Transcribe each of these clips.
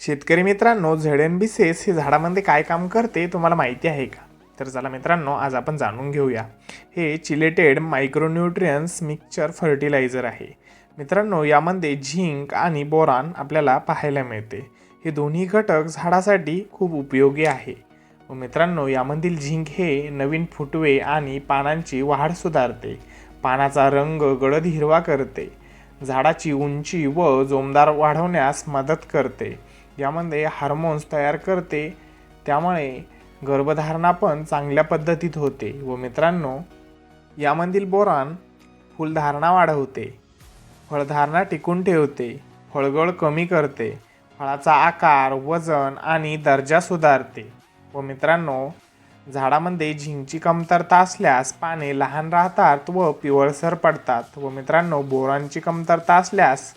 शेतकरी मित्रांनो, ZNB6 हे झाडामध्ये काय काम करते तुम्हाला माहिती आहे का? तर चला मित्रांनो, आज आपण जाणून घेऊया. हे चिलेटेड मायक्रोन्यूट्रियन्स मिक्सचर फर्टिलायझर आहे. मित्रांनो, यामध्ये झिंक आणि बोरॉन आपल्याला पाहायला मिळते. हे दोन्ही घटक झाडासाठी खूप उपयोगी आहे. व मित्रांनो, यामधील झिंक हे नवीन फुटवे आणि पानांची वाढ सुधारते. पानाचा रंग गडद हिरवा करते. झाडाची उंची व जोमदार वाढवण्यास मदत करते. यामध्ये हार्मोन्स तयार करते, त्यामुळे गर्भधारणा पण चांगल्या पद्धतीत होते. व मित्रांनो, यामधील बोरॉन फुलधारणा वाढवते, फळधारणा टिकून ठेवते, फळगळ कमी करते, फळाचा आकार, वजन आणि दर्जा सुधारते. व मित्रांनो, झाडामध्ये झिंकची कमतरता असल्यास पाने लहान राहतात व पिवळसर पडतात. व मित्रांनो, बोरॉनची कमतरता असल्यास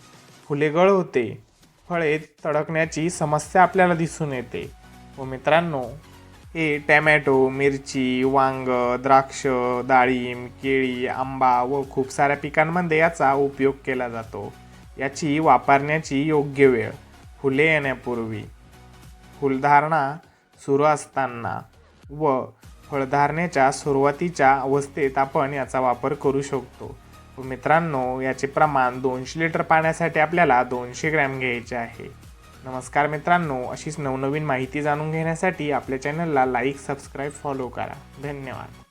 फुले गळ होते, फळे तडकण्याची समस्या आपल्याला दिसून येते. व मित्रांनो, हे टॅमॅटो, मिरची, वांग, द्राक्ष, डाळिंब, केळी, आंबा व खूप साऱ्या पिकांमध्ये याचा उपयोग केला जातो. याची वापरण्याची योग्य वेळ: फुले येण्यापूर्वी, फुलधारणा सुरू असताना व फळधारणेच्या सुरुवातीच्या अवस्थेत आपण याचा वापर करू शकतो. व मित्रांनो, याचे प्रमाण 200 लिटर पाण्यासाठी आपल्याला 200 ग्रॅम घ्यायचे आहे. नमस्कार मित्रांनो, अशीच नवनवीन माहिती जाणून घेण्यासाठी आपल्या चॅनलला लाईक, सबस्क्राईब, फॉलो करा. धन्यवाद.